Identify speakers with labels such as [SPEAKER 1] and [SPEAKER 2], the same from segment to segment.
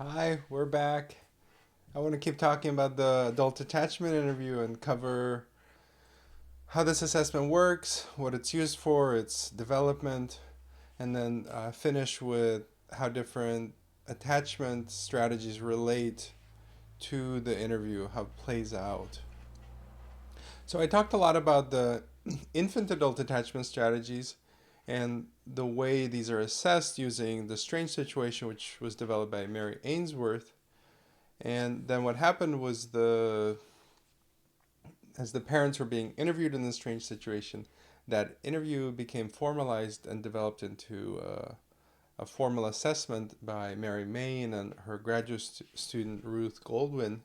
[SPEAKER 1] Hi, we're back. I want to keep talking about the adult attachment interview and cover how this assessment works, what it's used for, its development, and then finish with how different attachment strategies relate to the interview, how it plays out. So I talked a lot about the infant adult attachment strategies and the way these are assessed using the strange situation, which was developed by Mary Ainsworth. And then what happened was as the parents were being interviewed in this strange situation, that interview became formalized and developed into a formal assessment by Mary Main and her graduate student Ruth Goldwyn.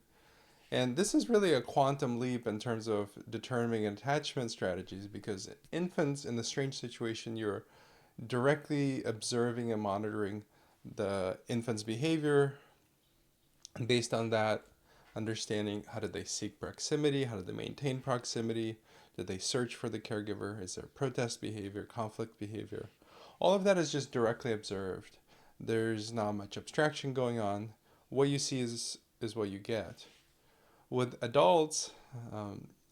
[SPEAKER 1] And this is really a quantum leap in terms of determining attachment strategies because infants in the strange situation, you're directly observing and monitoring the infant's behavior. And based on that, understanding how did they seek proximity, how did they maintain proximity, did they search for the caregiver, is there protest behavior, conflict behavior. All of that is just directly observed. There's not much abstraction going on. What you see is what you get. With adults,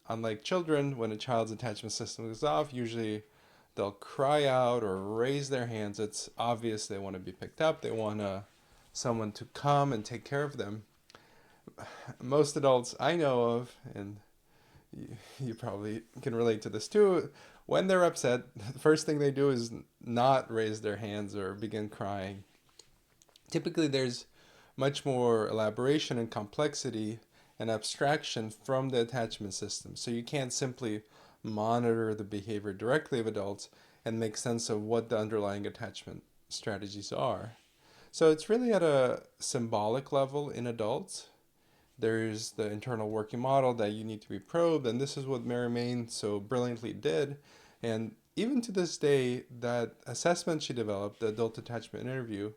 [SPEAKER 1] unlike children, when a child's attachment system is off, usually they'll cry out or raise their hands. It's obvious they want to be picked up. They want someone to come and take care of them. Most adults I know of, and you probably can relate to this too, when they're upset, the first thing they do is not raise their hands or begin crying. Typically, there's much more elaboration and complexity and abstraction from the attachment system. So you can't simply monitor the behavior directly of adults and make sense of what the underlying attachment strategies are. So it's really at a symbolic level in adults. There's the internal working model that you need to be probed, and this is what Mary Main so brilliantly did. And even to this day, that assessment she developed, the adult attachment interview,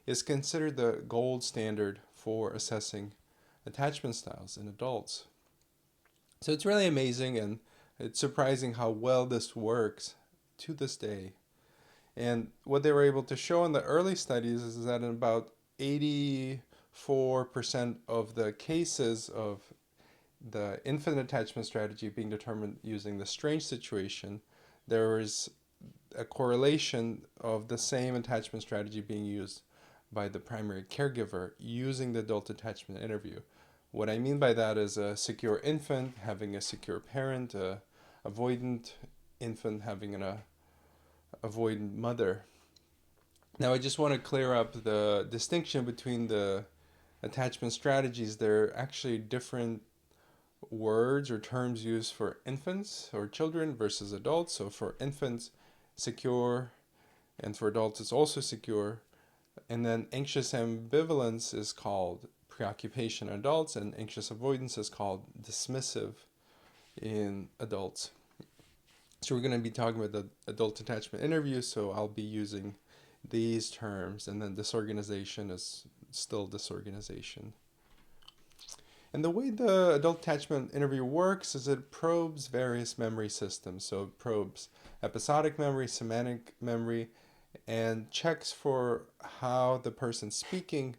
[SPEAKER 1] is considered the gold standard for assessing attachment styles in adults. So it's really amazing and it's surprising how well this works to this day. And what they were able to show in the early studies is that in about 84% of the cases of the infant attachment strategy being determined using the strange situation, there was a correlation of the same attachment strategy being used by the primary caregiver using the adult attachment interview. What I mean by that is a secure infant having a secure parent, a avoidant infant having an avoidant mother. Now, I just want to clear up the distinction between the attachment strategies. They're actually different words or terms used for infants or children versus adults. So for infants, secure, and for adults, it's also secure. And then anxious ambivalence is called preoccupation in adults, and anxious avoidance is called dismissive in adults. So we're going to be talking about the adult attachment interview, so I'll be using these terms, and then disorganization is still disorganization. And the way the adult attachment interview works is it probes various memory systems. So it probes episodic memory, semantic memory, and checks for how the person speaking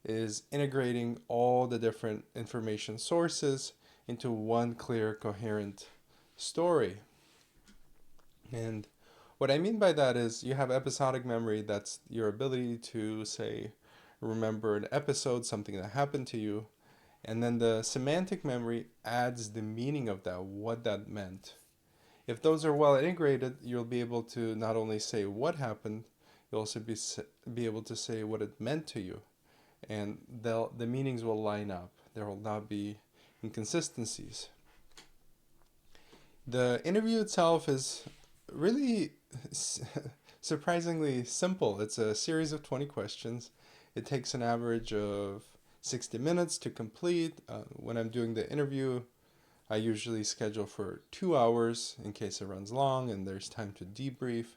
[SPEAKER 1] is integrating all the different information sources into one clear, coherent story. And what I mean by that is you have episodic memory, that's your ability to, say, remember an episode, something that happened to you. And then the semantic memory adds the meaning of that, what that meant. If those are well integrated, you'll be able to not only say what happened, you'll also be able to say what it meant to you. And the meanings will line up. There will not be inconsistencies. The interview itself is really surprisingly simple. It's a series of 20 questions. It takes an average of 60 minutes to complete. When I'm doing the interview, I usually schedule for 2 hours in case it runs long and there's time to debrief,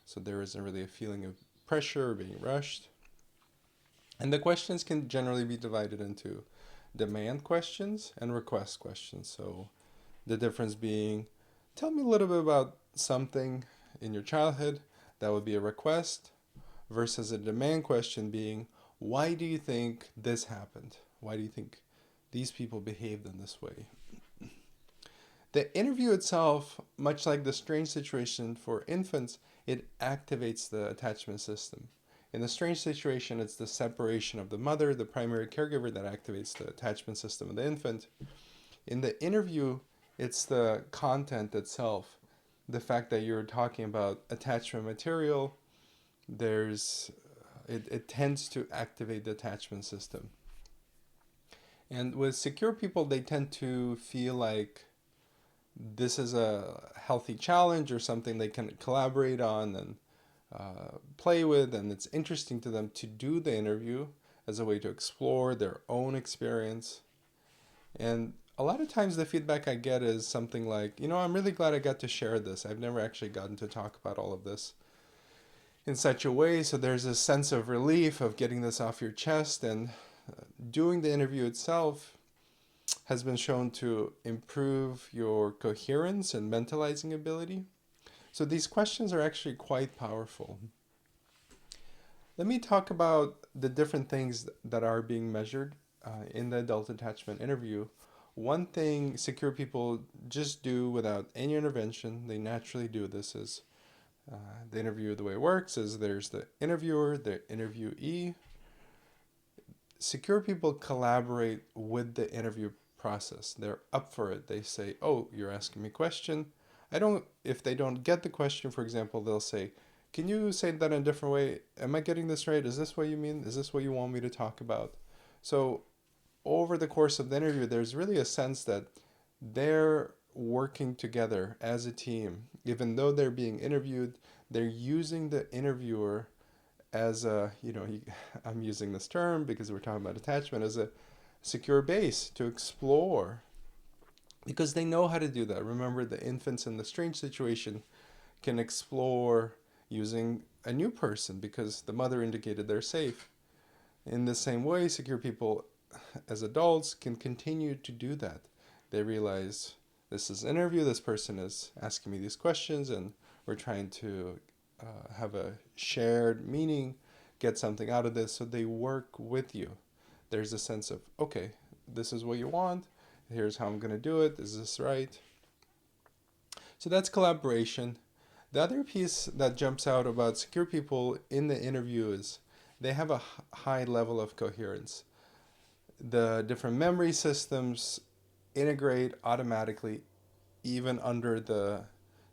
[SPEAKER 1] so there isn't really a feeling of pressure or being rushed. And the questions can generally be divided into demand questions and request questions. So the difference being, tell me a little bit about something in your childhood. That would be a request, versus a demand question being, why do you think this happened? Why do you think these people behaved in this way? The interview itself, much like the strange situation for infants, it activates the attachment system. In the strange situation, it's the separation of the mother, the primary caregiver, that activates the attachment system of the infant. In the interview, it's the content itself. The fact that you're talking about attachment material, it tends to activate the attachment system. And with secure people, they tend to feel like this is a healthy challenge or something they can collaborate on and play with, and it's interesting to them to do the interview as a way to explore their own experience. And a lot of times the feedback I get is something like, I'm really glad I got to share this. I've never actually gotten to talk about all of this in such a way. So there's a sense of relief of getting this off your chest, and doing the interview itself has been shown to improve your coherence and mentalizing ability. So these questions are actually quite powerful. Let me talk about the different things that are being measured in the adult attachment interview. One thing secure people just do without any intervention, they naturally do this, is the interview, the way it works is there's the interviewer, the interviewee. Secure people collaborate with the interview process. They're up for it. They say, oh, you're asking me a question. If they don't get the question, for example, they'll say, can you say that in a different way? Am I getting this right? Is this what you mean? Is this what you want me to talk about? So over the course of the interview, there's really a sense that they're working together as a team. Even though they're being interviewed, they're using the interviewer as I'm using this term because we're talking about attachment, as a secure base to explore, because they know how to do that. Remember, the infants in the strange situation can explore using a new person because the mother indicated they're safe. In the same way, secure people as adults can continue to do that. They realize this is an interview, this person is asking me these questions, and we're trying to have a shared meaning, get something out of this, so they work with you. There's a sense of, okay, this is what you want, here's how I'm going to do it, is this right? So that's collaboration. The other piece that jumps out about secure people in the interview is they have a high level of coherence. The different memory systems integrate automatically even under the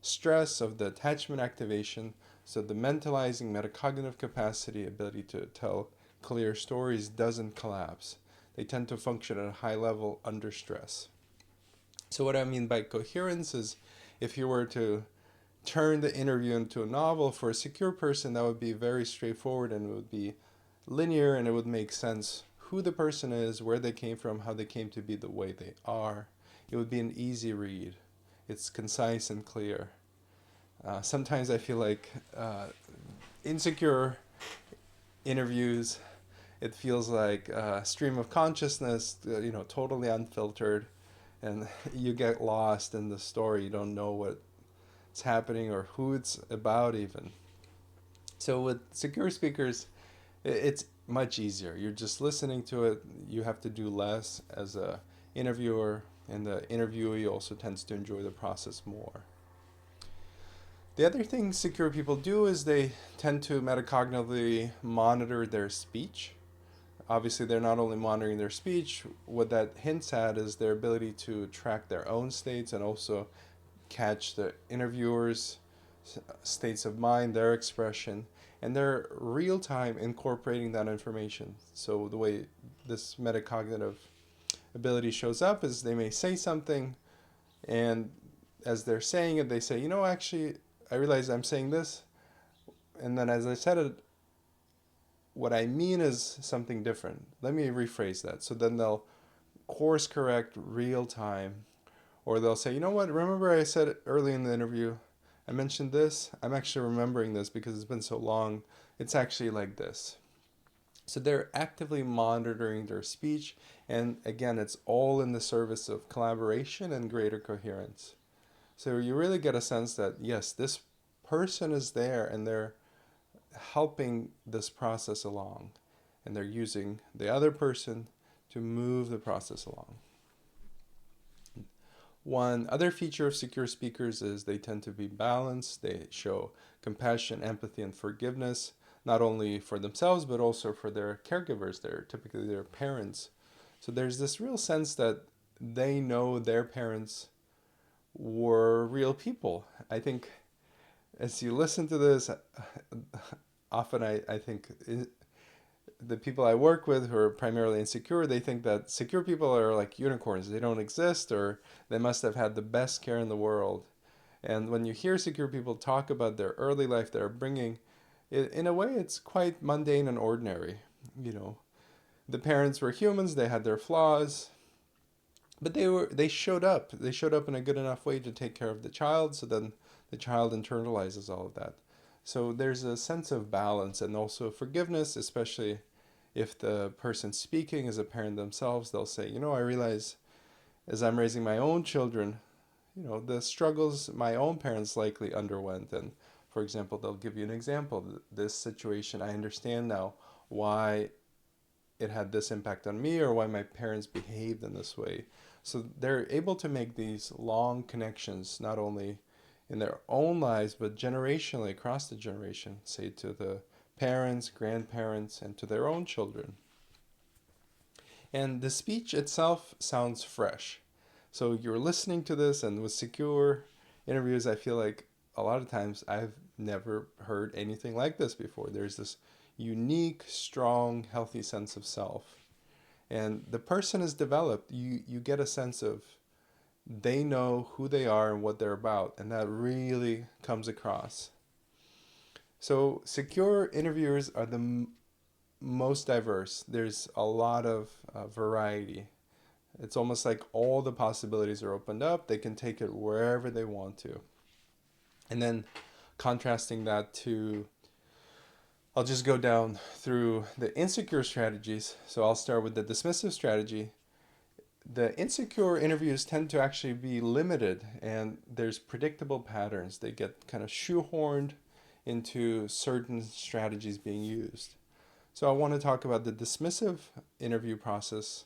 [SPEAKER 1] stress of the attachment activation. So the mentalizing, metacognitive capacity, ability to tell clear stories doesn't collapse. They tend to function at a high level under stress. So what I mean by coherence is, if you were to turn the interview into a novel for a secure person, that would be very straightforward and it would be linear and it would make sense who the person is, where they came from, how they came to be the way they are. It would be an easy read. It's concise and clear. Sometimes I feel like insecure interviews, it feels like a stream of consciousness, totally unfiltered, and you get lost in the story. You don't know what's happening or who it's about even. So with secure speakers, it's much easier. You're just listening to it. You have to do less as a interviewer, and the interviewee also tends to enjoy the process more. The other thing secure people do is they tend to metacognitively monitor their speech. Obviously, they're not only monitoring their speech, what that hints at is their ability to track their own states and also catch the interviewer's states of mind, their expression, and they're real time incorporating that information. So the way this metacognitive ability shows up is they may say something, and as they're saying it, they say, actually, I realize I'm saying this, and then as I said it, what I mean is something different. Let me rephrase that. So then they'll course correct real time, or they'll say, what, remember I said it early in the interview, I mentioned this, I'm actually remembering this because it's been so long, it's actually like this. So they're actively monitoring their speech, and again, it's all in the service of collaboration and greater coherence. So you really get a sense that, yes, this person is there and they're helping this process along. and they're using the other person to move the process along. One other feature of secure speakers is they tend to be balanced. They show compassion, empathy, and forgiveness, not only for themselves, but also for their caregivers. They're typically their parents. So there's this real sense that they know their parents were real people. I think as you listen to this, often I think the people I work with who are primarily insecure, they think that secure people are like unicorns. They don't exist, or they must have had the best care in the world. And when you hear secure people talk about their early life, their upbringing, in a way, it's quite mundane and ordinary. You know, the parents were humans. They had their flaws, but they showed up. They showed up in a good enough way to take care of the child. So then the child internalizes all of that. So there's a sense of balance and also forgiveness, especially if the person speaking is a parent themselves. They'll say, you know, I realize as I'm raising my own children, you know, the struggles my own parents likely underwent. And for example, they'll give you an example. This situation, I understand now why it had this impact on me or why my parents behaved in this way. So they're able to make these long connections, not only in their own lives, but generationally across the generation, say to the parents, grandparents, and to their own children. And the speech itself sounds fresh. So you're listening to this, and with secure interviews, I feel like a lot of times I've never heard anything like this before. There's this unique, strong, healthy sense of self. And the person is developed. You get a sense of they know who they are and what they're about, and that really comes across. So secure interviewers are the most diverse. There's a lot of variety. It's almost like all the possibilities are opened up. They can take it wherever they want to. And then contrasting that to, I'll just go down through the insecure strategies. So I'll start with the dismissive strategy. The insecure interviews tend to actually be limited, and there's predictable patterns. They get kind of shoehorned into certain strategies being used. So I want to talk about the dismissive interview process.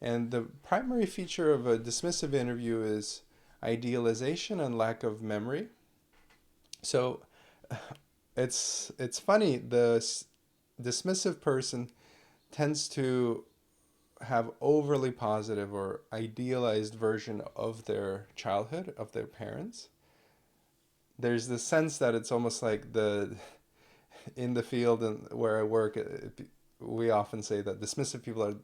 [SPEAKER 1] And the primary feature of a dismissive interview is idealization and lack of memory. So it's funny, the dismissive person tends to have overly positive or idealized version of their childhood, of their parents. There's this sense that it's almost like in the field and where I work, we often say that dismissive people are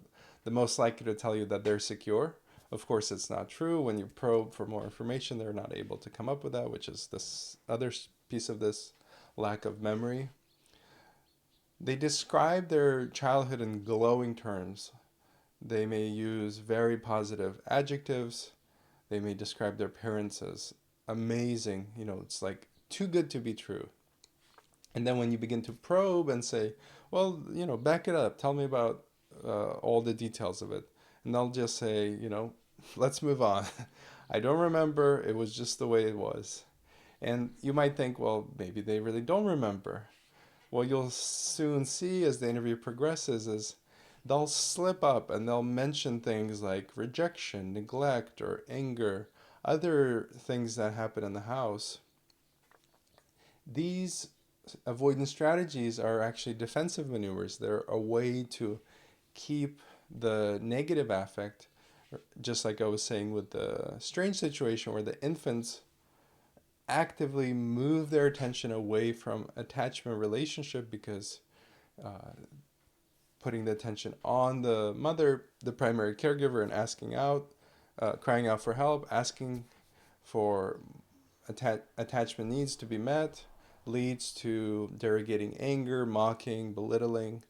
[SPEAKER 1] the most likely to tell you that they're secure. Of course, it's not true. When you probe for more information, they're not able to come up with that, which is this other piece of this lack of memory. They describe their childhood in glowing terms. They may use very positive adjectives. They may describe their parents as amazing. You know, it's like too good to be true. And then when you begin to probe and say, well, you know, back it up, tell me about all the details of it. And they'll just say, you know, let's move on. I don't remember. It was just the way it was. And you might think, well, maybe they really don't remember. What you'll soon see as the interview progresses is they'll slip up and they'll mention things like rejection, neglect, or anger, other things that happen in the house. These avoidance strategies are actually defensive maneuvers. They're a way to keep the negative affect, just like I was saying with the strange situation where the infants actively move their attention away from attachment relationship because putting the attention on the mother, the primary caregiver, and asking out, crying out for help, asking for attachment needs to be met, leads to derogating anger, mocking, belittling.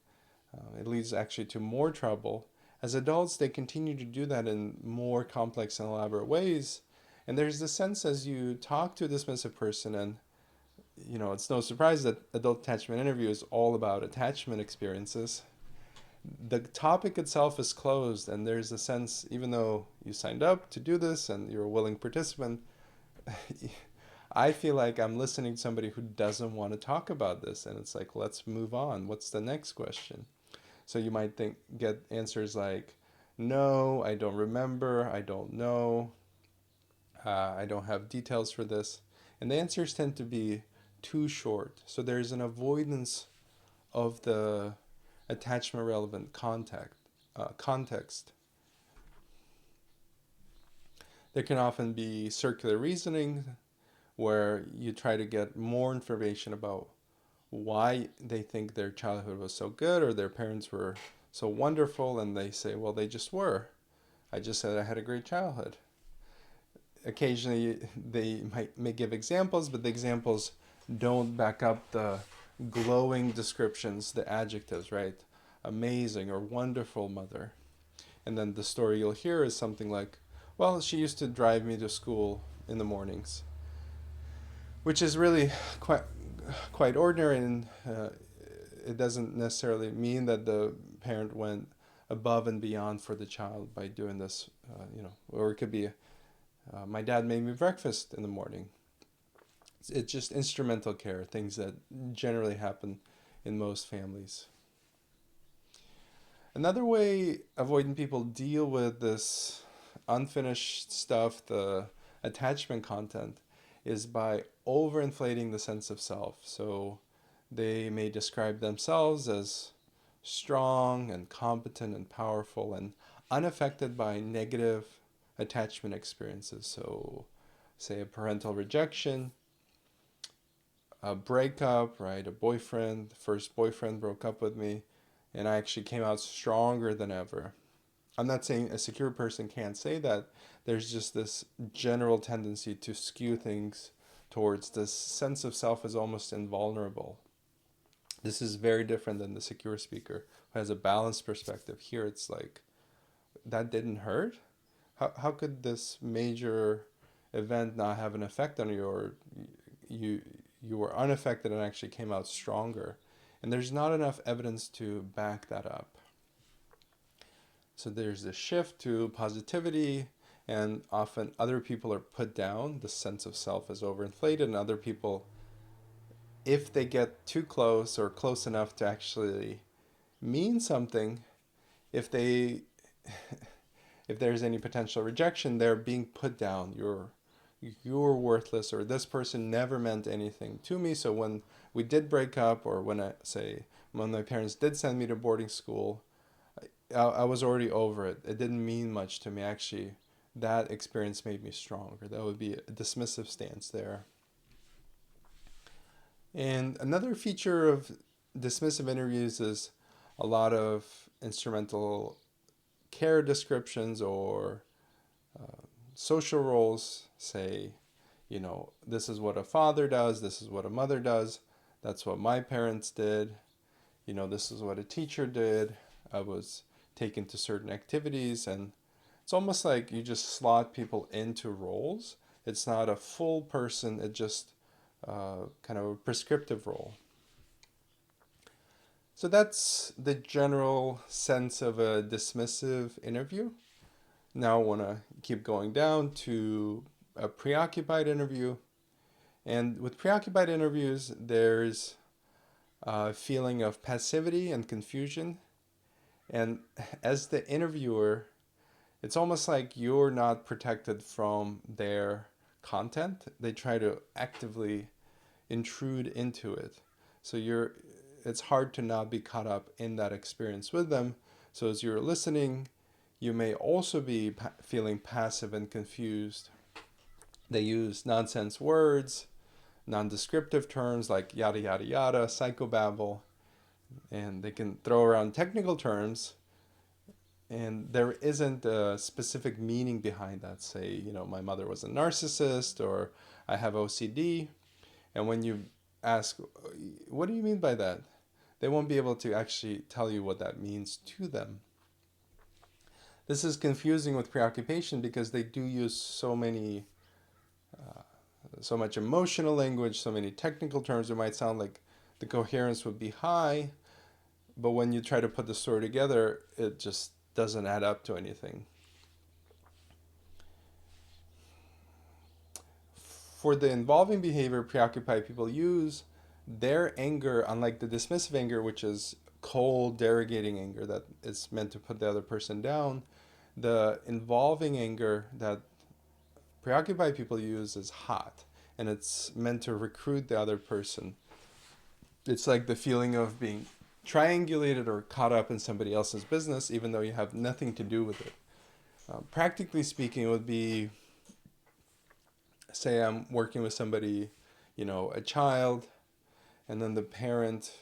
[SPEAKER 1] It leads actually to more trouble. As adults, they continue to do that in more complex and elaborate ways. And there's the sense as you talk to a dismissive person, and you know, it's no surprise that adult attachment interview is all about attachment experiences. The topic itself is closed, and there's a sense, even though you signed up to do this and you're a willing participant, I feel like I'm listening to somebody who doesn't want to talk about this, and it's like, let's move on. What's the next question? So you might get answers like, no, I don't remember, I don't know, I don't have details for this. And the answers tend to be too short. So there's an avoidance of the attachment relevant context. There can often be circular reasoning where you try to get more information about why they think their childhood was so good or their parents were so wonderful, and they say, well, they just were. I just said I had a great childhood. Occasionally they may give examples, but the examples don't back up the glowing descriptions, the adjectives, right? Amazing or wonderful mother. And then the story you'll hear is something like, well, she used to drive me to school in the mornings, which is really quite ordinary, and it doesn't necessarily mean that the parent went above and beyond for the child by doing this, or it could be, my dad made me breakfast in the morning. It's just instrumental care, things that generally happen in most families. Another way avoidant people deal with this unfinished stuff, the attachment content, is by overinflating the sense of self. So they may describe themselves as strong and competent and powerful and unaffected by negative attachment experiences. So, say a parental rejection, a breakup, right? First boyfriend broke up with me, and I actually came out stronger than ever. I'm not saying a secure person can't say that. There's just this general tendency to skew things towards this sense of self as almost invulnerable. This is very different than the secure speaker who has a balanced perspective. Here it's like, that didn't hurt? How could this major event not have an effect on you, or you were unaffected and actually came out stronger? And there's not enough evidence to back that up. So there's a shift to positivity, and often other people are put down. The sense of self is overinflated, and other people, if they get too close or close enough to actually mean something, if they if there's any potential rejection, they're being put down. You're worthless, or this person never meant anything to me. So when we did break up, or when my parents did send me to boarding school, I was already over it. It didn't mean much to me. Actually, that experience made me stronger. That would be a dismissive stance there. And another feature of dismissive interviews is a lot of instrumental care descriptions or social roles. Say, this is what a father does, this is what a mother does, that's what my parents did, this is what a teacher did, I was taken to certain activities. And it's almost like you just slot people into roles. It's not a full person, it's just kind of a prescriptive role. So that's the general sense of a dismissive interview. Now I want to keep going down to a preoccupied interview. And with preoccupied interviews, there's a feeling of passivity and confusion. And as the interviewer, it's almost like you're not protected from their content. They try to actively intrude into it. So it's hard to not be caught up in that experience with them. So as you're listening, you may also be feeling passive and confused. They use nonsense words, non-descriptive terms like yada yada yada, psychobabble, and they can throw around technical terms, and there isn't a specific meaning behind that. Say, my mother was a narcissist, or I have OCD. And when you ask, what do you mean by that? They won't be able to actually tell you what that means to them. This is confusing with preoccupation because they do use so much emotional language, so many technical terms. It might sound like the coherence would be high, but when you try to put the story together, it just doesn't add up to anything. For the involving behavior preoccupied people use, their anger, unlike the dismissive anger, which is cold, derogating anger that is meant to put the other person down. The involving anger that preoccupied people use is hot, and it's meant to recruit the other person. It's like the feeling of being triangulated or caught up in somebody else's business, even though you have nothing to do with it. Practically speaking, it would be, say I'm working with somebody, a child, and then the parent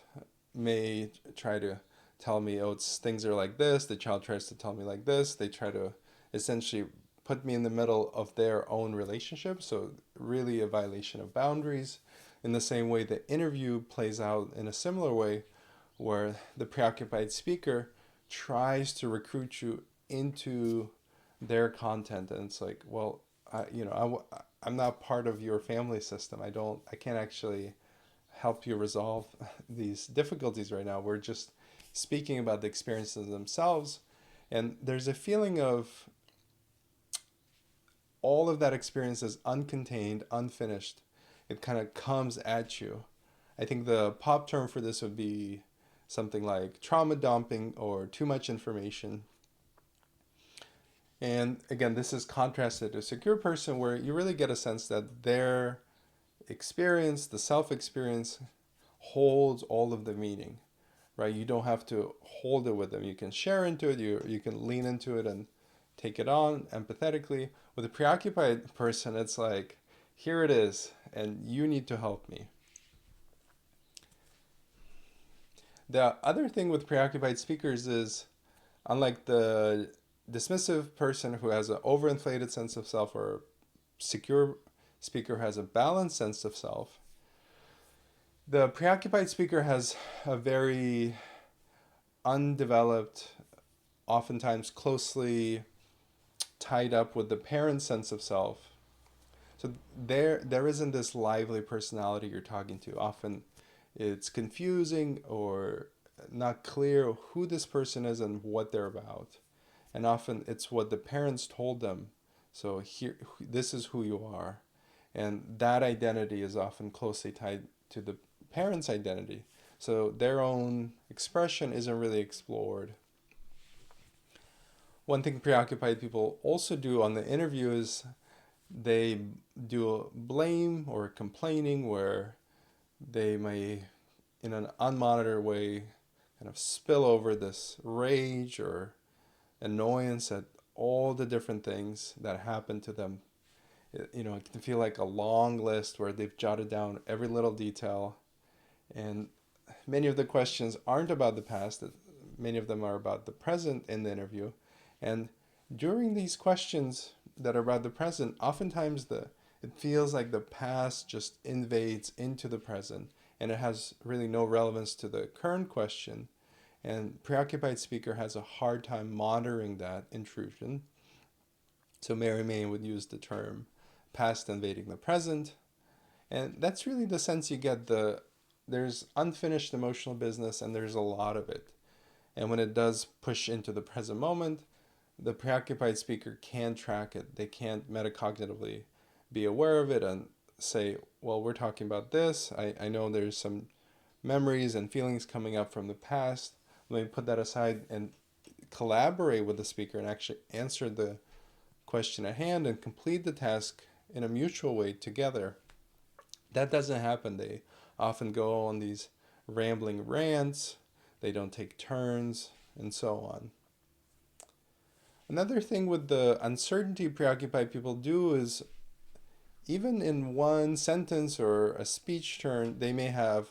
[SPEAKER 1] may try to tell me, oh, things are like this. The child tries to tell me like this. They try to essentially put me in the middle of their own relationship. So really a violation of boundaries. In the same way, the interview plays out in a similar way, where the preoccupied speaker tries to recruit you into their content, and it's like, well, I'm not part of your family system. I can't actually help you resolve these difficulties right now. We're just speaking about the experiences themselves, and there's a feeling of all of that experience is uncontained, unfinished. It kind of comes at you. I think the pop term for this would be something like trauma dumping or too much information. And again, this is contrasted to a secure person, where you really get a sense that their experience, the self experience, holds all of the meaning, right? You don't have to hold it with them. You can share into it, you can lean into it and take it on empathetically. With a preoccupied person, it's like, here it is, and you need to help me. The other thing with preoccupied speakers is, unlike the dismissive person who has an overinflated sense of self, or secure speaker has a balanced sense of self, the preoccupied speaker has a very undeveloped, oftentimes closely tied up with the parent's sense of self. So there isn't this lively personality you're talking to. Often it's confusing or not clear who this person is and what they're about. And often it's what the parents told them. So here, this is who you are. And that identity is often closely tied to the parent's identity. So their own expression isn't really explored. One thing preoccupied people also do on the interview is they do a blame or complaining, where they may, in an unmonitored way, kind of spill over this rage or annoyance at all the different things that happen to them. It can feel like a long list where they've jotted down every little detail. And many of the questions aren't about the past. Many of them are about the present in the interview. And during these questions that are about the present, oftentimes it feels like the past just invades into the present, and it has really no relevance to the current question. And preoccupied speaker has a hard time monitoring that intrusion. So Mary May would use the term past invading the present. And that's really the sense you get. There's unfinished emotional business, and there's a lot of it. And when it does push into the present moment, the preoccupied speaker can track it. They can't metacognitively be aware of it and say, well, we're talking about this. I know there's some memories and feelings coming up from the past. Let me put that aside and collaborate with the speaker and actually answer the question at hand and complete the task in a mutual way together. That doesn't happen. They often go on these rambling rants. They don't take turns, and so on. Another thing with the uncertainty preoccupied people do is, even in one sentence or a speech turn, they may have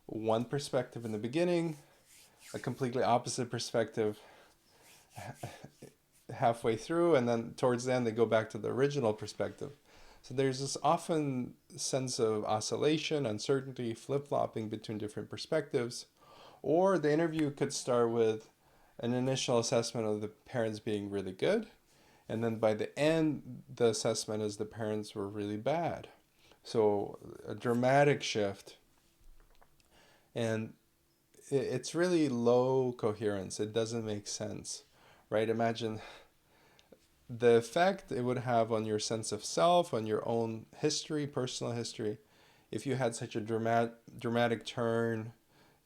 [SPEAKER 1] one perspective in the beginning, a completely opposite perspective halfway through, and then towards the end they go back to the original perspective. So there's this often sense of oscillation, uncertainty, flip-flopping between different perspectives. Or the interview could start with an initial assessment of the parents being really good, and then by the end the assessment is the parents were really bad. So a dramatic shift, and it's really low coherence. It doesn't make sense, right? Imagine the effect it would have on your sense of self, on your own history, personal history, if you had such a dramatic turn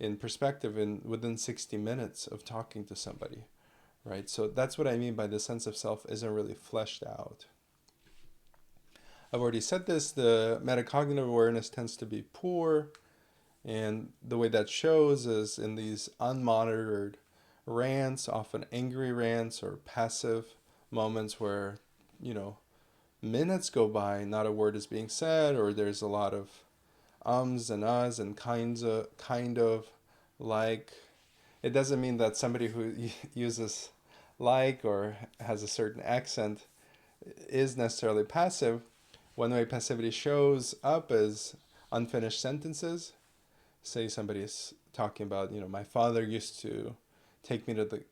[SPEAKER 1] in perspective in within 60 minutes of talking to somebody, right? So that's what I mean by the sense of self isn't really fleshed out. I've already said this, the metacognitive awareness tends to be poor, and the way that shows is in these unmonitored rants, often angry rants or passive moments where, minutes go by, not a word is being said, or there's a lot of ums and uhs and kind of, like. It doesn't mean that somebody who uses like or has a certain accent is necessarily passive. One way passivity shows up is unfinished sentences. Say somebody is talking about, my father used to take me to the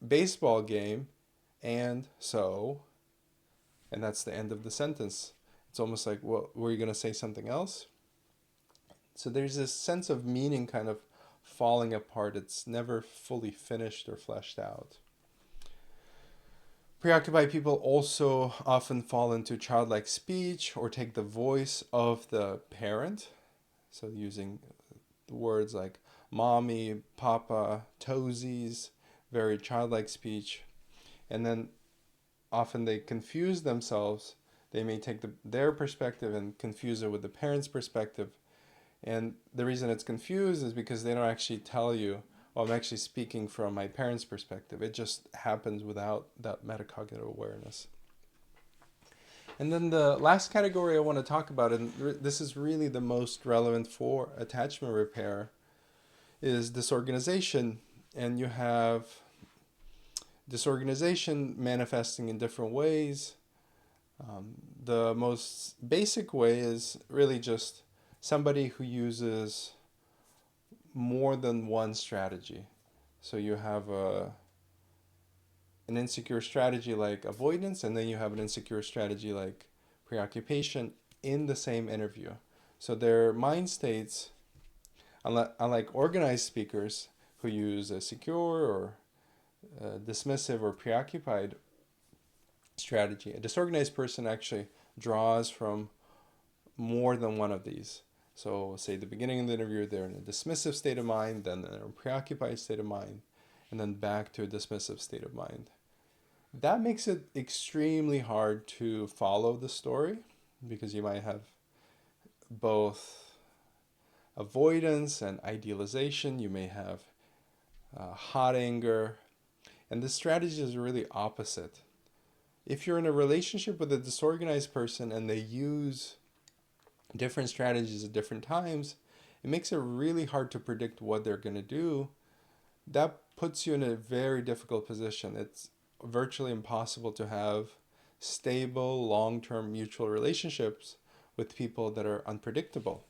[SPEAKER 1] baseball game, and so, and that's the end of the sentence. It's almost like, well, were you going to say something else? So there's this sense of meaning kind of falling apart. It's never fully finished or fleshed out. Preoccupied people also often fall into childlike speech or take the voice of the parent. So using words like mommy, papa, toesies, very childlike speech. And then often they confuse themselves. They may take their perspective and confuse it with the parent's perspective. And the reason it's confused is because they don't actually tell you, well, I'm actually speaking from my parents' perspective. It just happens without that metacognitive awareness. And then the last category I want to talk about, and this is really the most relevant for attachment repair, is disorganization. And you have disorganization manifesting in different ways. The most basic way is really just somebody who uses more than one strategy. So you have an insecure strategy like avoidance, and then you have an insecure strategy like preoccupation in the same interview. So their mind states, unlike organized speakers who use a secure or dismissive or preoccupied strategy, a disorganized person actually draws from more than one of these. So say the beginning of the interview, they're in a dismissive state of mind, then they're in a preoccupied state of mind, and then back to a dismissive state of mind. That makes it extremely hard to follow the story because you might have both avoidance and idealization. You may have hot anger. And this strategy is really opposite. If you're in a relationship with a disorganized person and they use different strategies at different times, it makes it really hard to predict what they're going to do. That puts you in a very difficult position. It's virtually impossible to have stable, long-term mutual relationships with people that are unpredictable.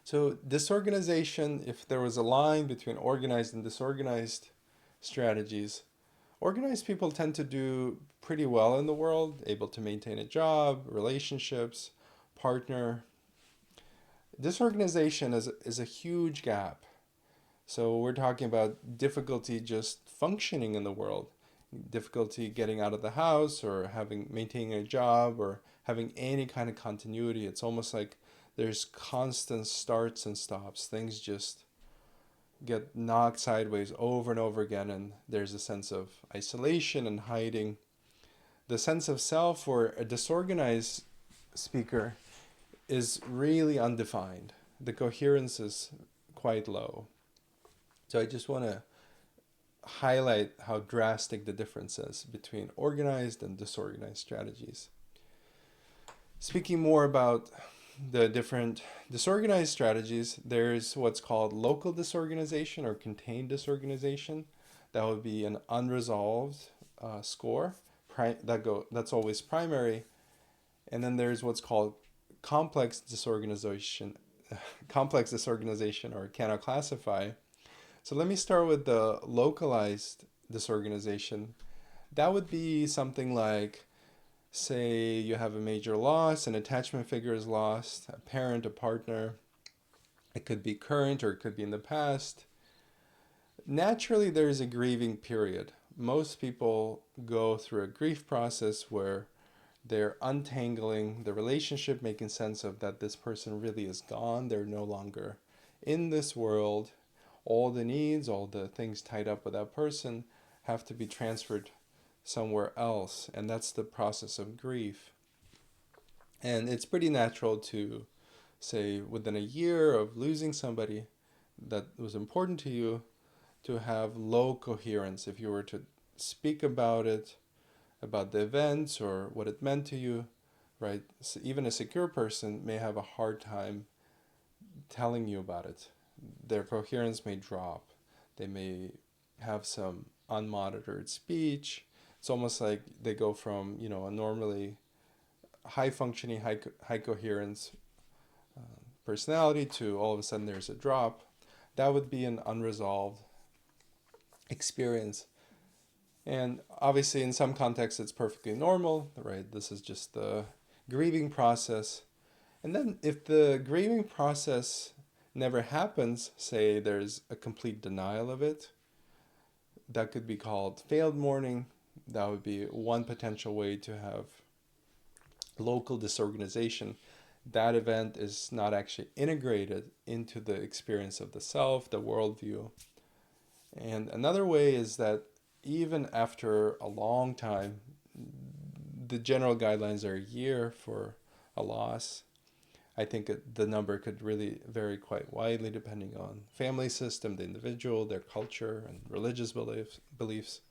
[SPEAKER 1] So disorganization, if there was a line between organized and disorganized strategies, organized people tend to do pretty well in the world, able to maintain a job, relationships, partner. Disorganization is a huge gap. So we're talking about difficulty just functioning in the world, difficulty getting out of the house or maintaining a job or having any kind of continuity. It's almost like there's constant starts and stops. Things just get knocked sideways over and over again, and there's a sense of isolation and hiding. The sense of self for a disorganized speaker is really undefined. The coherence is quite low. So I just want to highlight how drastic the difference is between organized and disorganized strategies. Speaking more about the different disorganized strategies, there's what's called local disorganization or contained disorganization. That would be an unresolved score. That's always primary. And then there's what's called complex disorganization or cannot classify. So let me start with the localized disorganization. That would be something like, say you have a major loss, an attachment figure is lost, a parent, a partner. It could be current or it could be in the past. Naturally, there's a grieving period. Most people go through a grief process where they're untangling the relationship, making sense of that this person really is gone. They're no longer in this world, all the needs, all the things tied up with that person have to be transferred somewhere else. And that's the process of grief. And it's pretty natural to say within a year of losing somebody that was important to you to have low coherence. If you were to speak about it, about the events or what it meant to you, right? So even a secure person may have a hard time telling you about it. Their coherence may drop. They may have some unmonitored speech. It's almost like they go from, a normally high functioning, high coherence personality to all of a sudden there's a drop. That would be an unresolved experience. And obviously in some contexts it's perfectly normal, right? This is just the grieving process. And then if the grieving process never happens, say there's a complete denial of it, that could be called failed mourning. That would be one potential way to have local disorganization. That event is not actually integrated into the experience of the self, the worldview. And another way is that even after a long time, the general guidelines are a year for a loss. I think the number could really vary quite widely depending on family system, the individual, their culture, and religious beliefs.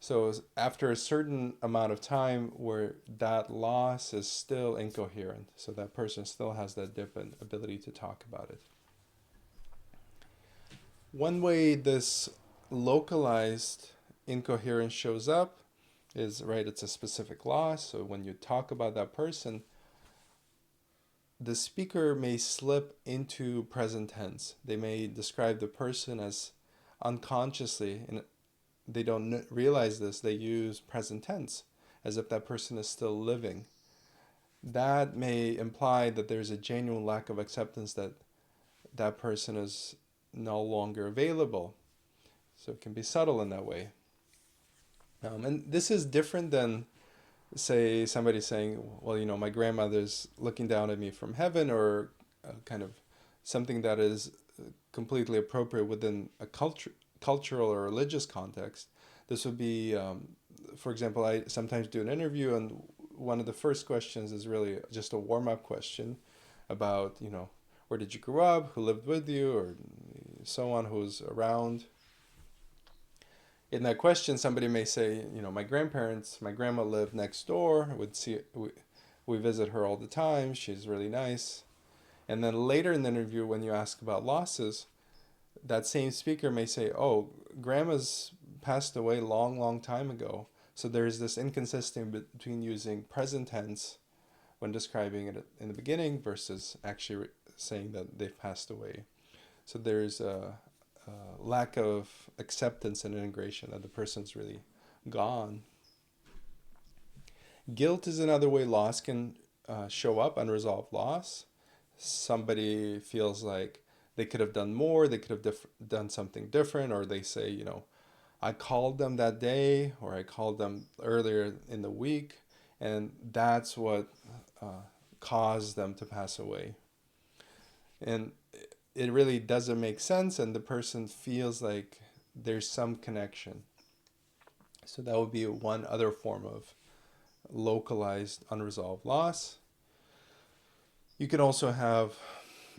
[SPEAKER 1] So after a certain amount of time where that loss is still incoherent, so that person still has that dip and ability to talk about it. One way this localized incoherence shows up is, right, it's a specific loss. So when you talk about that person, the speaker may slip into present tense. They may describe the person as unconsciously, and they don't realize this, they use present tense as if that person is still living. That may imply that there's a genuine lack of acceptance that that person is no longer available. So it can be subtle in that way. And this is different than, say, somebody saying, well, my grandmother's looking down at me from heaven, or kind of something that is completely appropriate within a cultural or religious context. This would be, for example, I sometimes do an interview, and one of the first questions is really just a warm-up question about, where did you grow up, who lived with you, or so on, who's around. In that question, somebody may say, my grandparents, my grandma lived next door. We visit her all the time. She's really nice. And then later in the interview, when you ask about losses, that same speaker may say, oh, grandma's passed away long time ago. So there's this inconsistency between using present tense when describing it in the beginning versus actually saying that they've passed away. So there's a lack of acceptance and integration that the person's really gone. Guilt is another way loss can show up, unresolved loss. Somebody feels like they could have done more, they could have done something different, or they say, I called them that day, or I called them earlier in the week, and that's what caused them to pass away. And it really doesn't make sense, and the person feels like there's some connection. So that would be one other form of localized unresolved loss. You can also have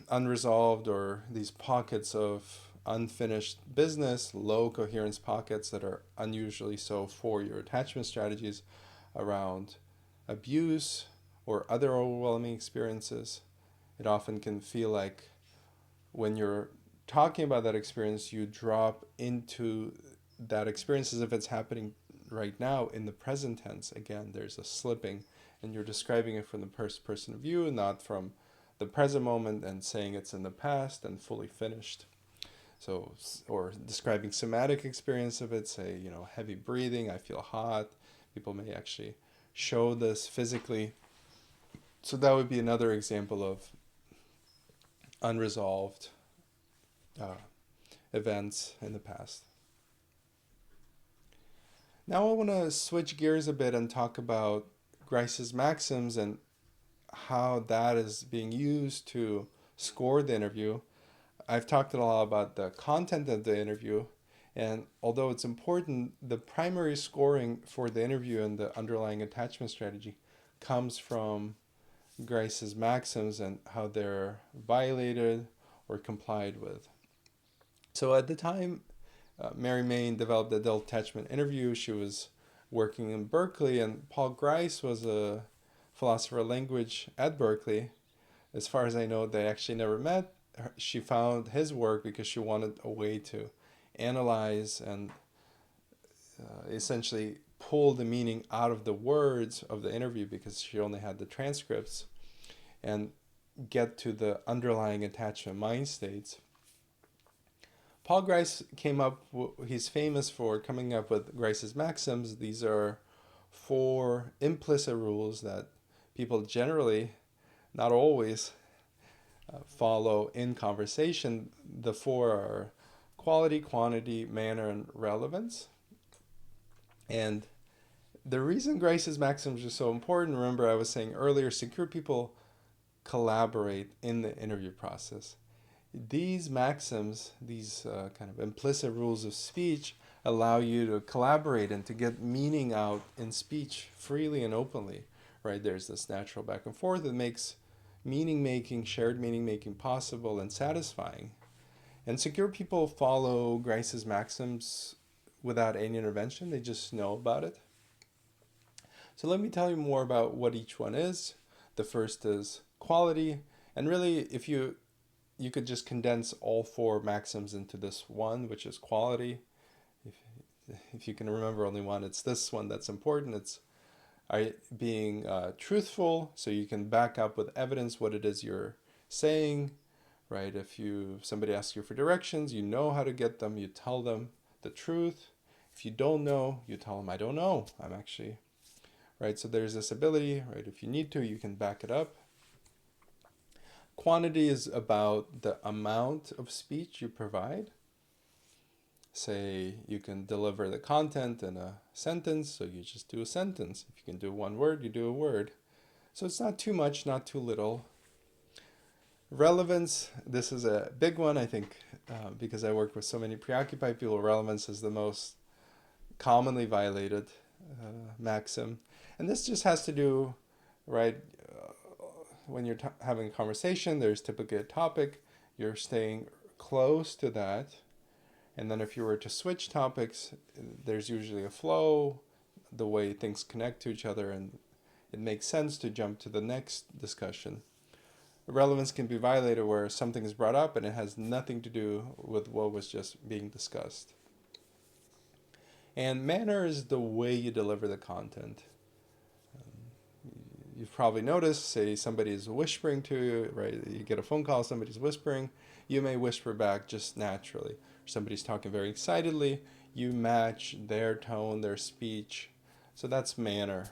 [SPEAKER 1] unresolved or these pockets of unfinished business, low coherence pockets that are unusually so for your attachment strategies around abuse or other overwhelming experiences. It often can feel like when you're talking about that experience, you drop into that experience as if it's happening right now in the present tense. Again, there's a slipping, and you're describing it from the first person view, not from the present moment and saying it's in the past and fully finished. So, or describing somatic experience of it, say, heavy breathing, I feel hot. People may actually show this physically. So that would be another example of unresolved events in the past. Now I want to switch gears a bit and talk about Grice's Maxims and how that is being used to score the interview. I've talked a lot about the content of the interview, and although it's important, the primary scoring for the interview and the underlying attachment strategy comes from Grice's maxims and how they're violated or complied with. So at the time Mary Main developed the adult attachment interview, she was working in Berkeley, and Paul Grice was a philosopher of language at Berkeley. As far as I know, they actually never met. She found his work because she wanted a way to analyze and essentially pull the meaning out of the words of the interview, because she only had the transcripts, and get to the underlying attachment mind states. Paul Grice came up, he's famous for coming up with Grice's maxims. These are 4 implicit rules that people generally, not always, follow in conversation. The 4 are quality, quantity, manner, and relevance. And the reason Grice's maxims are so important, remember I was saying earlier, secure people collaborate in the interview process. These maxims, these kind of implicit rules of speech, allow you to collaborate and to get meaning out in speech freely and openly, right? There's this natural back and forth that makes meaning making, shared meaning making possible and satisfying. And secure people follow Grice's maxims without any intervention. They just know about it. So let me tell you more about what each one is. The first is quality. And really, if you could just condense all 4 maxims into this one, which is quality. If you can remember only one, it's this one that's important. It's being truthful, so you can back up with evidence what it is you're saying, right? If somebody asks you for directions, you know how to get them, you tell them the truth. If you don't know, you tell them, I don't know, I'm actually, right? So there's this ability, right? If you need to, you can back it up. Quantity is about the amount of speech you provide. Say you can deliver the content in a sentence, so you just do a sentence. If you can do 1 word, you do a word. So it's not too much, not too little. Relevance, this is a big one, I think, because I work with so many preoccupied people. Relevance is the most commonly violated maxim. And this just has to do, right, when you're having a conversation, there's typically a topic, you're staying close to that. And then if you were to switch topics, there's usually a flow, the way things connect to each other, and it makes sense to jump to the next discussion. Relevance can be violated where something is brought up and it has nothing to do with what was just being discussed. And manner is the way you deliver the content. You've probably noticed, say somebody is whispering to you, right? You get a phone call, somebody's whispering, you may whisper back just naturally. Somebody's talking very excitedly, you match their tone, their speech. So that's manner.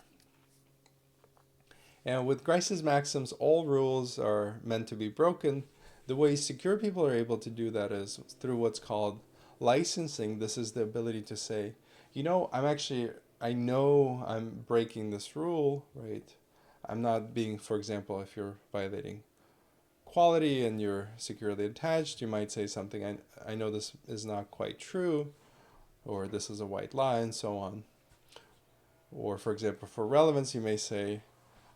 [SPEAKER 1] And with Grice's maxims, all rules are meant to be broken. The way secure people are able to do that is through what's called licensing. This is the ability to say, I know I'm breaking this rule, right? I'm not being, for example, if you're violating quality and you're securely attached, you might say something, I know this is not quite true, or this is a white lie, and so on. Or for example, for relevance, you may say,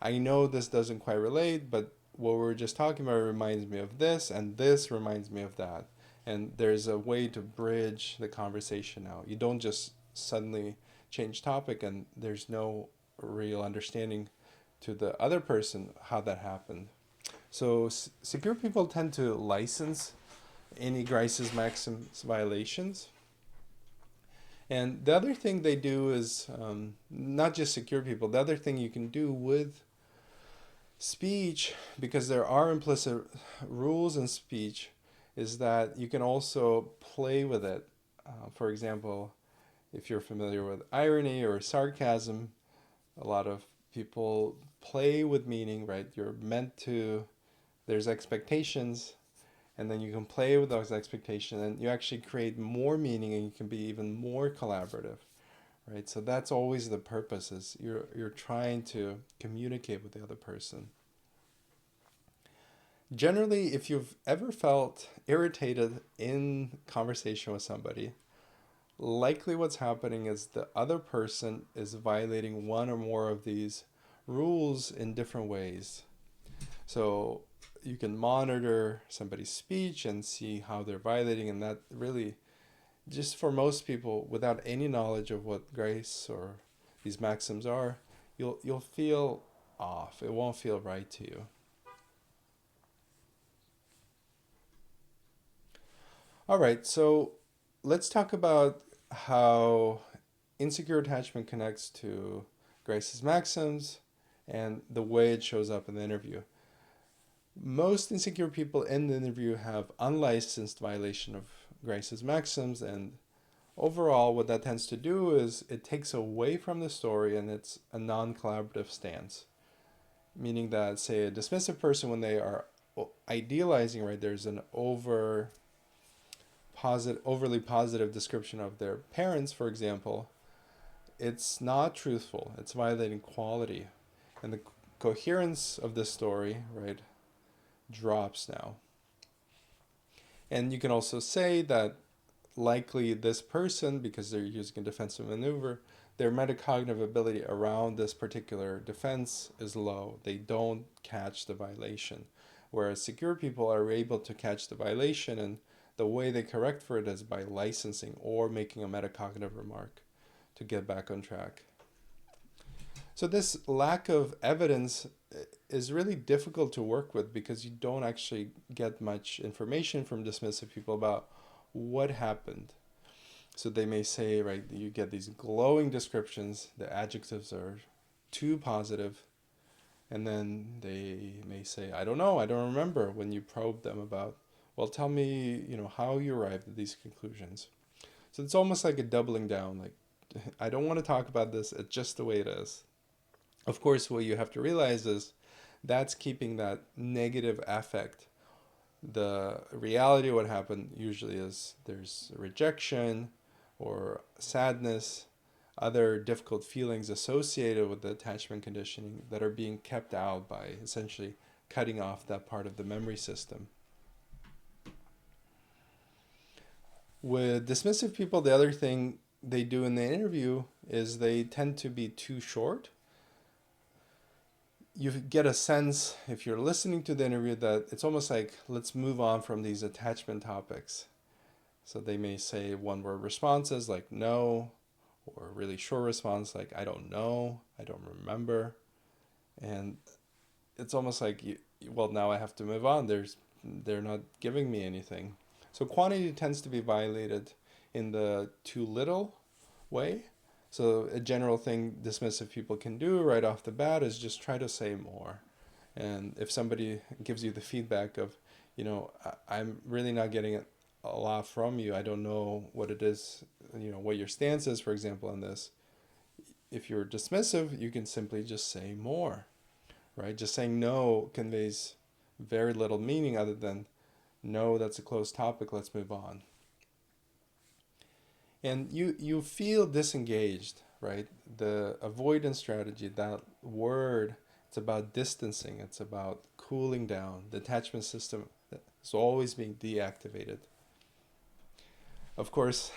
[SPEAKER 1] I know this doesn't quite relate, but what we were just talking about reminds me of this, and this reminds me of that. And there's a way to bridge the conversation now. You don't just suddenly change topic and there's no real understanding to the other person how that happened. So secure people tend to license any Grice's maxims violations. And the other thing they do is, not just secure people, the other thing you can do with speech, because there are implicit rules in speech, is that you can also play with it. For example, if you're familiar with irony or sarcasm, a lot of people play with meaning, right? There's expectations, and then you can play with those expectations, and you actually create more meaning, and you can be even more collaborative, right? So that's always the purpose, is you're trying to communicate with the other person. Generally, if you've ever felt irritated in conversation with somebody, likely what's happening is the other person is violating one or more of these rules in different ways. So you can monitor somebody's speech and see how they're violating, and that really, just for most people, without any knowledge of what grace or these maxims are, you'll feel off. It won't feel right to you. All right, so let's talk about how insecure attachment connects to Grace's maxims and the way it shows up in the interview. Most insecure people in the interview have unlicensed violation of Grace's maxims, and overall, what that tends to do is it takes away from the story and it's a non collaborative stance. Meaning that, say, a dismissive person, when they are idealizing, right, there's an overly positive description of their parents, for example, it's not truthful. It's violating quality. And the coherence of this story, right, drops now. And you can also say that likely this person, because they're using a defensive maneuver, their metacognitive ability around this particular defense is low. They don't catch the violation. Whereas secure people are able to catch the violation, and the way they correct for it is by licensing or making a metacognitive remark to get back on track. So this lack of evidence is really difficult to work with because you don't actually get much information from dismissive people about what happened. So they may say, right, you get these glowing descriptions, the adjectives are too positive, and then they may say, I don't know, I don't remember, when you probe them about, well, tell me, how you arrived at these conclusions. So it's almost like a doubling down, like, I don't want to talk about this, it's just the way it is. Of course, what you have to realize is that's keeping that negative affect. The reality of what happened usually is there's rejection or sadness, other difficult feelings associated with the attachment conditioning that are being kept out by essentially cutting off that part of the memory system. With dismissive people, the other thing they do in the interview is they tend to be too short. You get a sense, if you're listening to the interview, that it's almost like, let's move on from these attachment topics. So they may say one-word responses like no, or a really short response like I don't know, I don't remember. And it's almost like, well, now I have to move on. They're not giving me anything. So quantity tends to be violated in the too little way. So a general thing dismissive people can do right off the bat is just try to say more. And if somebody gives you the feedback of, I'm really not getting a lot from you, I don't know what it is, what your stance is, for example, on this. If you're dismissive, you can simply just say more, right? Just saying no conveys very little meaning other than, no, that's a closed topic, let's move on. And you feel disengaged, right? The avoidance strategy, that word, it's about distancing, it's about cooling down. The attachment system is always being deactivated. Of course,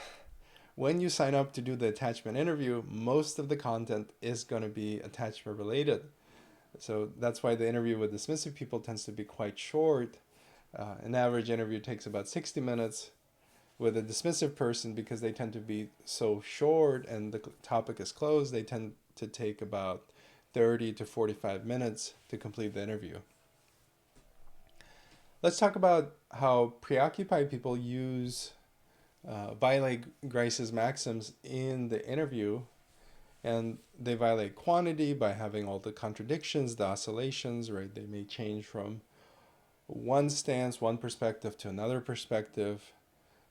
[SPEAKER 1] when you sign up to do the attachment interview, most of the content is going to be attachment related. So that's why the interview with dismissive people tends to be quite short. An average interview takes about 60 minutes. With a dismissive person, because they tend to be so short and the topic is closed, they tend to take about 30 to 45 minutes to complete the interview. Let's talk about how preoccupied people violate Grice's maxims in the interview. And they violate quantity by having all the contradictions, the oscillations, right? They may change from one stance, one perspective to another perspective.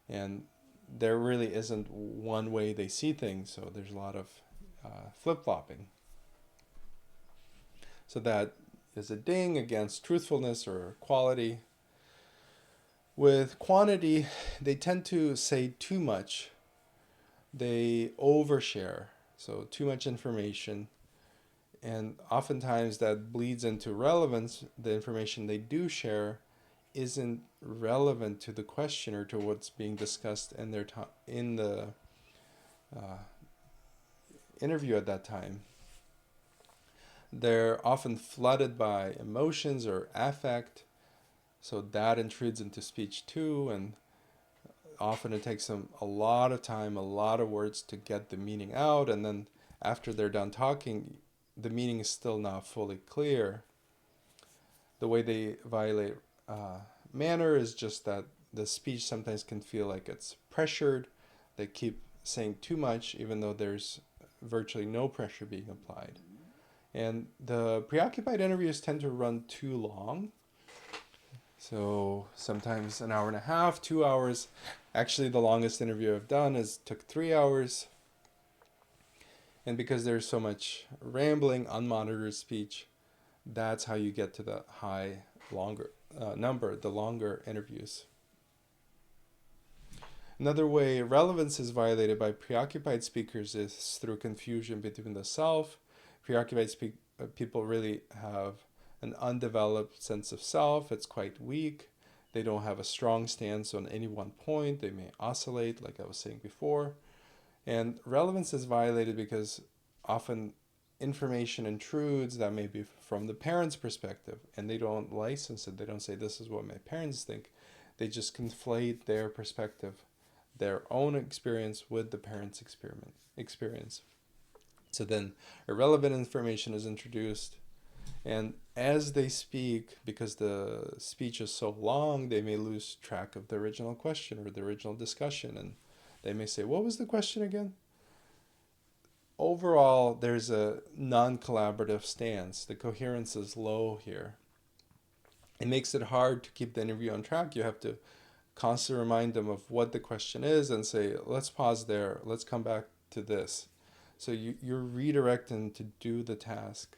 [SPEAKER 1] And there really isn't one way they see things, so there's a lot of flip-flopping. So that is a ding against truthfulness or quality. With quantity, they tend to say too much. They overshare, so too much information. And oftentimes that bleeds into relevance. The information they do share isn't relevant to the question or to what's being discussed in in the uh, interview at that time. They're often flooded by emotions or affect, so that intrudes into speech too, and often it takes them a lot of time, a lot of words to get the meaning out, and then after they're done talking, the meaning is still not fully clear. The way they violate manner is just that the speech sometimes can feel like it's pressured. They keep saying too much, even though there's virtually no pressure being applied. And the preoccupied interviews tend to run too long. So sometimes an hour and a half, 2 hours. Actually, the longest interview I've done took 3 hours. And because there's so much rambling, unmonitored speech, that's how you get to the high, longer number, the longer interviews. Another way relevance is violated by preoccupied speakers is through confusion between the self. Preoccupied people really have an undeveloped sense of self. It's quite weak. They don't have a strong stance on any one point. They may oscillate, like I was saying before. And relevance is violated because often information intrudes that may be from the parent's perspective, and they don't license it. They don't say, this is what my parents think. They just conflate their perspective, their own experience, with the parent's experience. So then irrelevant information is introduced, and as they speak, because the speech is so long, they may lose track of the original question or the original discussion, and they may say, what was the question again? Overall, there's a non-collaborative stance. The coherence is low here. It makes it hard to keep the interview on track. You have to constantly remind them of what the question is and say, let's pause there, let's come back to this. So you're redirecting to do the task.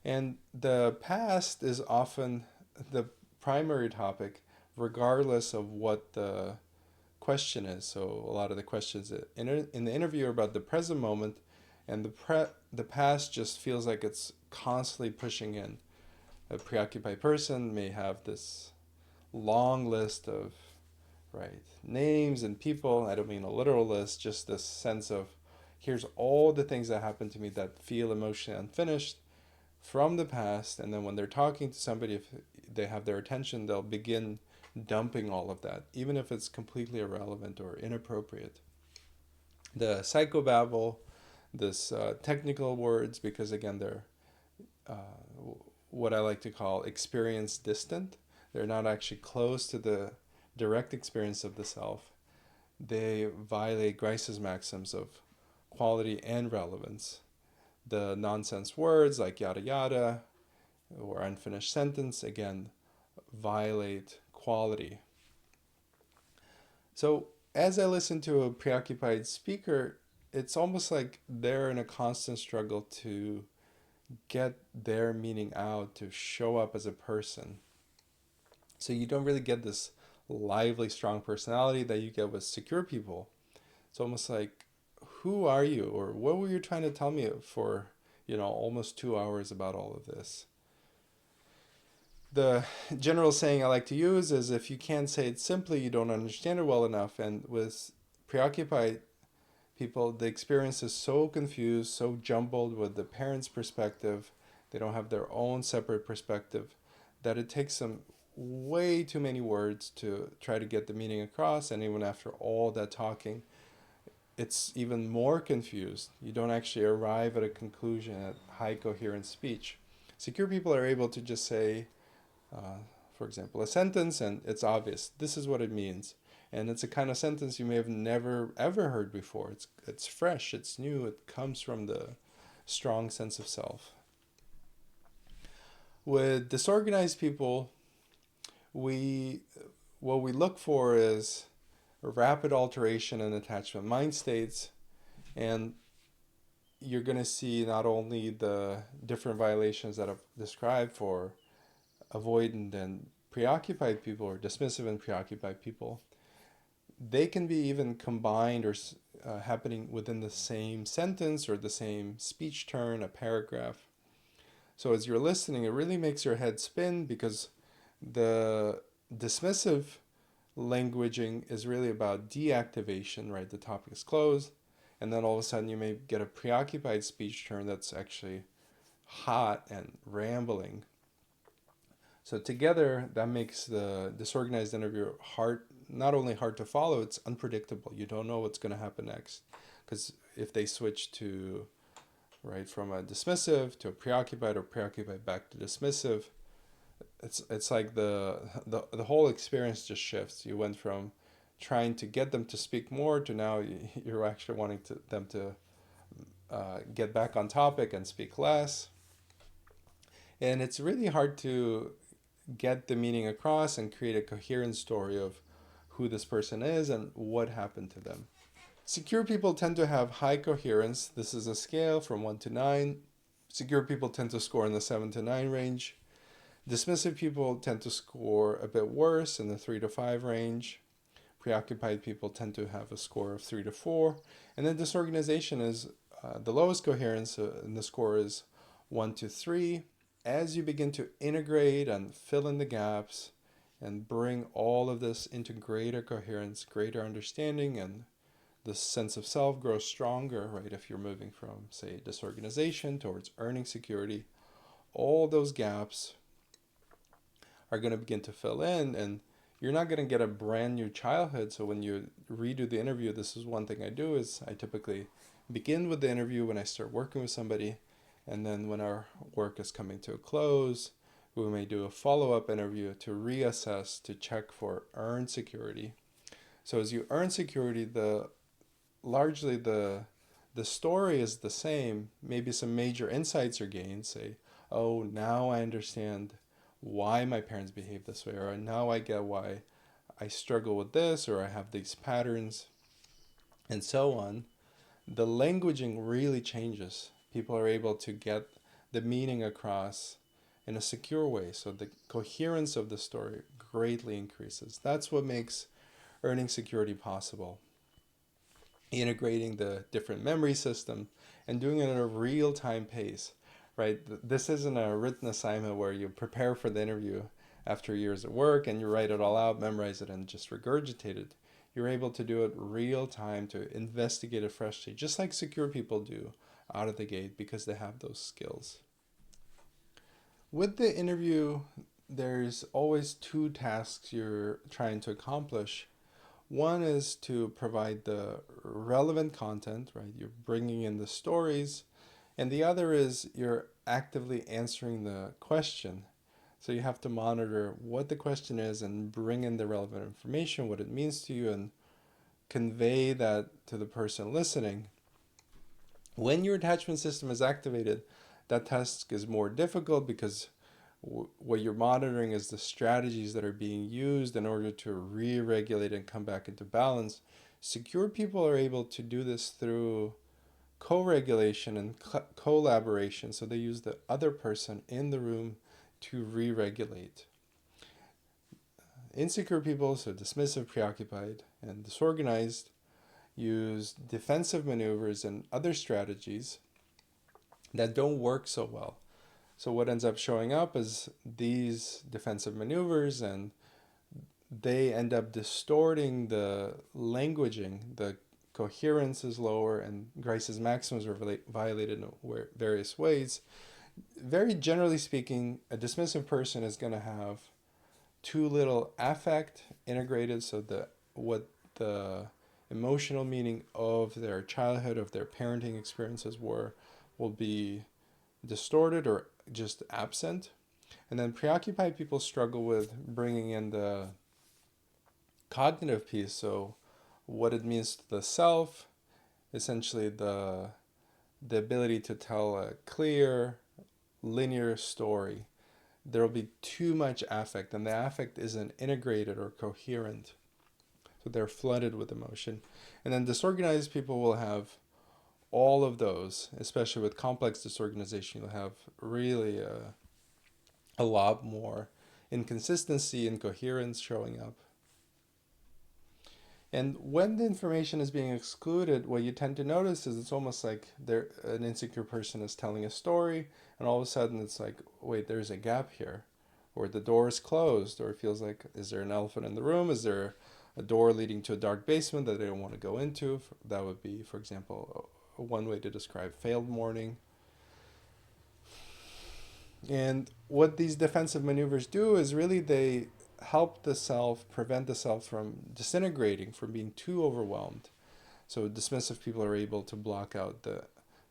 [SPEAKER 1] And the past is often the primary topic, regardless of what the question is. So a lot of the questions in the interview are about the present moment, and the past just feels like it's constantly pushing in. A preoccupied person may have this long list of names and people. I don't mean a literal list, just this sense of here's all the things that happened to me that feel emotionally unfinished from the past, and then when they're talking to somebody, if they have their attention, they'll begin dumping all of that, even if it's completely irrelevant or inappropriate. The psychobabble, this technical words, because again, they're what I like to call experience distant. They're not actually close to the direct experience of the self. They violate Grice's maxims of quality and relevance. The nonsense words like yada yada or unfinished sentence, again, violate quality. So as I listen to a preoccupied speaker, it's almost like they're in a constant struggle to get their meaning out, to show up as a person. So you don't really get this lively, strong personality that you get with secure people. It's almost like, who are you? Or what were you trying to tell me for, almost 2 hours about all of this? The general saying I like to use is, if you can't say it simply, you don't understand it well enough. And with preoccupied people, the experience is so confused, so jumbled with the parent's perspective. They don't have their own separate perspective, that it takes them way too many words to try to get the meaning across. And even after all that talking, it's even more confused. You don't actually arrive at a conclusion at high coherent speech. Secure people are able to just say, for example, a sentence, and it's obvious. This is what it means. And it's a kind of sentence you may have never, ever heard before. It's fresh, it's new, it comes from the strong sense of self. With disorganized people, what we look for is a rapid alteration in attachment mind states, and you're going to see not only the different violations that I've described for avoidant and preoccupied people, or dismissive and preoccupied people, they can be even combined or happening within the same sentence or the same speech turn, a paragraph. So as you're listening, it really makes your head spin, because the dismissive languaging is really about deactivation, right? The topic is closed, and then all of a sudden you may get a preoccupied speech turn that's actually hot and rambling. So together, that makes the disorganized interview hard, not only hard to follow, it's unpredictable. You don't know what's going to happen next. Because if they switch to, right, from a dismissive to a preoccupied, or preoccupied back to dismissive, it's like the whole experience just shifts. You went from trying to get them to speak more to now you're actually wanting them to get back on topic and speak less. And it's really hard to get the meaning across and create a coherent story of who this person is and what happened to them. Secure people tend to have high coherence. This is a scale from 1 to 9. Secure people tend to score in the 7 to 9 range. Dismissive people tend to score a bit worse in the 3 to 5 range. Preoccupied people tend to have a score of 3 to 4. And then disorganization is the lowest coherence, and the score is 1 to 3. As you begin to integrate and fill in the gaps and bring all of this into greater coherence, greater understanding, and the sense of self grows stronger, right? If you're moving from, say, disorganization towards earning security, all those gaps are going to begin to fill in, and you're not going to get a brand new childhood. So when you redo the interview, this is one thing I do, is I typically begin with the interview when I start working with somebody, and then when our work is coming to a close, we may do a follow-up interview to reassess, to check for earned security. So as you earn security, largely the story is the same. Maybe some major insights are gained. Say, oh, now I understand why my parents behave this way, or now I get why I struggle with this, or I have these patterns, and so on. The languaging really changes. People are able to get the meaning across in a secure way, so the coherence of the story greatly increases. That's what makes earning security possible. Integrating the different memory system and doing it at a real-time pace, right? This isn't a written assignment where you prepare for the interview after years of work and you write it all out, memorize it, and just regurgitate it. You're able to do it real time, to investigate it freshly, just like secure people do out of the gate, because they have those skills. With the interview, there's always two tasks you're trying to accomplish. One is to provide the relevant content, right? You're bringing in the stories. And the other is you're actively answering the question. So you have to monitor what the question is and bring in the relevant information, what it means to you, and convey that to the person listening. When your attachment system is activated, that task is more difficult, because what you're monitoring is the strategies that are being used in order to re-regulate and come back into balance. Secure people are able to do this through co-regulation and collaboration. So they use the other person in the room to re-regulate. Insecure people, so dismissive, preoccupied, and disorganized, use defensive maneuvers and other strategies that don't work so well. So what ends up showing up is these defensive maneuvers, and they end up distorting the languaging. The coherence is lower, and Grice's maxims are violated in various ways. Very generally speaking, a dismissive person is going to have too little affect integrated, so what the emotional meaning of their childhood, of their parenting experiences were, will be distorted or just absent. And then preoccupied people struggle with bringing in the cognitive piece, so what it means to the self, essentially the ability to tell a clear, linear story. There will be too much affect, and the affect isn't integrated or coherent. So they're flooded with emotion. And then disorganized people will have all of those, especially with complex disorganization. You'll have really a lot more inconsistency and incoherence showing up. And when the information is being excluded, what you tend to notice is it's almost like an insecure person is telling a story, and all of a sudden it's like, wait, there's a gap here, or the door is closed, or it feels like, is there an elephant in the room? Is there a door leading to a dark basement that they don't want to go into? That would be, for example, one way to describe failed mourning. And what these defensive maneuvers do is really they help the self, prevent the self from disintegrating, from being too overwhelmed. So dismissive people are able to block out the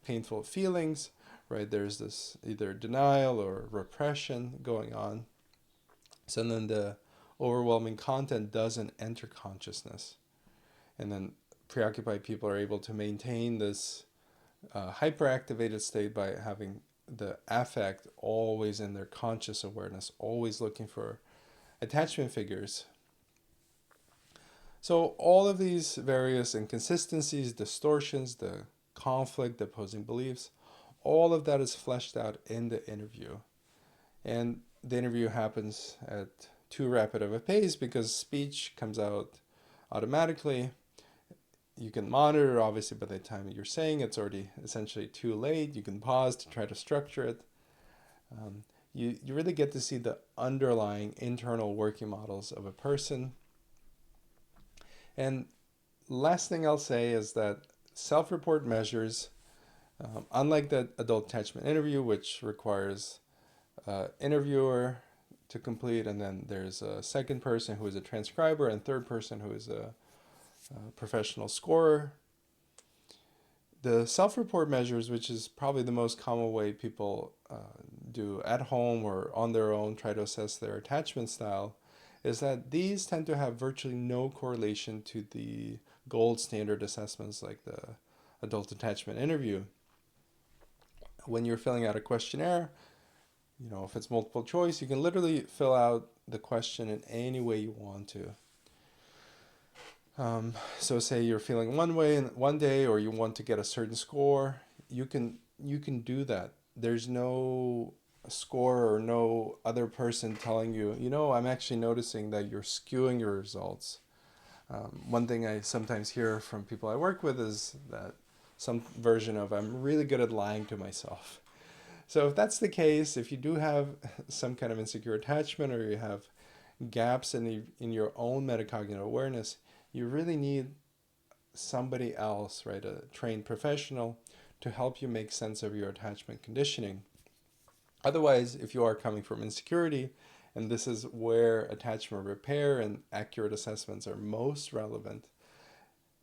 [SPEAKER 1] painful feelings, right? There's this either denial or repression going on. So then the overwhelming content doesn't enter consciousness. And then preoccupied people are able to maintain this hyperactivated state by having the affect always in their conscious awareness, always looking for attachment figures. So all of these various inconsistencies, distortions, the conflict, the opposing beliefs, all of that is fleshed out in the interview. And the interview happens at too rapid of a pace because speech comes out automatically. You can monitor, obviously, by the time you're saying it's already essentially too late. You can pause to try to structure it. You really get to see the underlying internal working models of a person. And last thing I'll say is that self-report measures, unlike the adult attachment interview, which requires interviewer to complete, and then there's a second person who is a transcriber, and third person who is a professional scorer. The self-report measures, which is probably the most common way people do at home or on their own, try to assess their attachment style, is that these tend to have virtually no correlation to the gold standard assessments like the adult attachment interview. When you're filling out a questionnaire, if it's multiple choice, you can literally fill out the question in any way you want to. So say you're feeling one way in one day, or you want to get a certain score, you can do that. There's no score or no other person telling you, I'm actually noticing that you're skewing your results. One thing I sometimes hear from people I work with is that some version of, I'm really good at lying to myself. So if that's the case, if you do have some kind of insecure attachment, or you have gaps in your own metacognitive awareness, you really need somebody else, right, a trained professional, to help you make sense of your attachment conditioning. Otherwise, if you are coming from insecurity, and this is where attachment repair and accurate assessments are most relevant,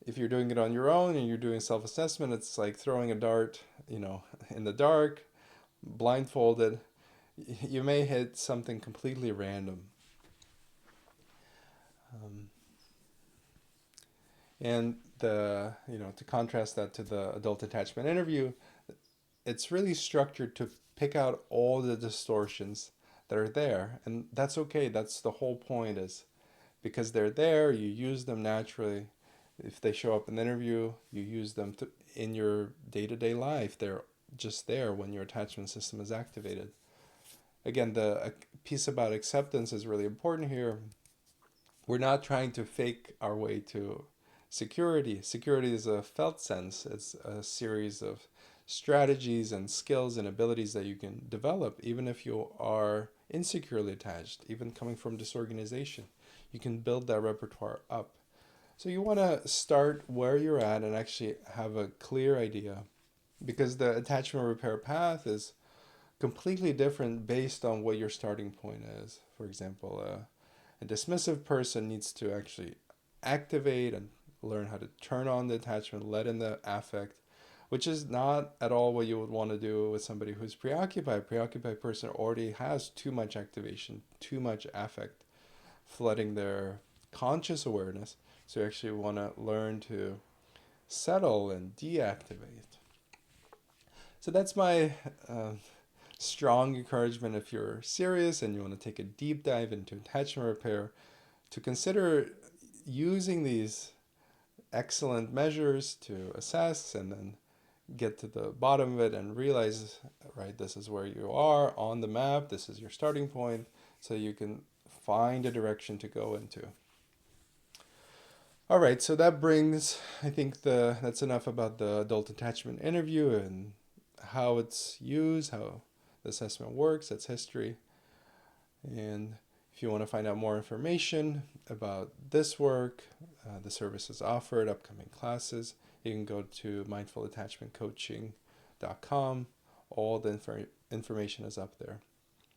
[SPEAKER 1] if you're doing it on your own and you're doing self-assessment, it's like throwing a dart, in the dark, blindfolded. You may hit something completely random. And to contrast that to the adult attachment interview, it's really structured to pick out all the distortions that are there. And that's okay. That's the whole point, is because they're there, you use them naturally. If they show up in the interview, you use them in your day-to-day life. They're just there when your attachment system is activated. Again, the piece about acceptance is really important here. We're not trying to fake our way to security. Security is a felt sense. It's a series of strategies and skills and abilities that you can develop even if you are insecurely attached, even coming from disorganization. You can build that repertoire up. So you want to start where you're at and actually have a clear idea, because the attachment repair path is completely different based on what your starting point is. For example, a dismissive person needs to actually activate and learn how to turn on the attachment, let in the affect, which is not at all what you would want to do with somebody who's preoccupied. Preoccupied person already has too much activation, too much affect flooding their conscious awareness. So you actually want to learn to settle and deactivate. So that's my strong encouragement, if you're serious and you want to take a deep dive into attachment repair, to consider using these excellent measures to assess and then get to the bottom of it and realize, right, this is where you are on the map, this is your starting point, so you can find a direction to go into. All right, so that brings, I think that's enough about the adult attachment interview and how it's used, how the assessment works, its history. And if you want to find out more information about this work, the services offered, upcoming classes, you can go to mindfulattachmentcoaching.com. All the information is up there.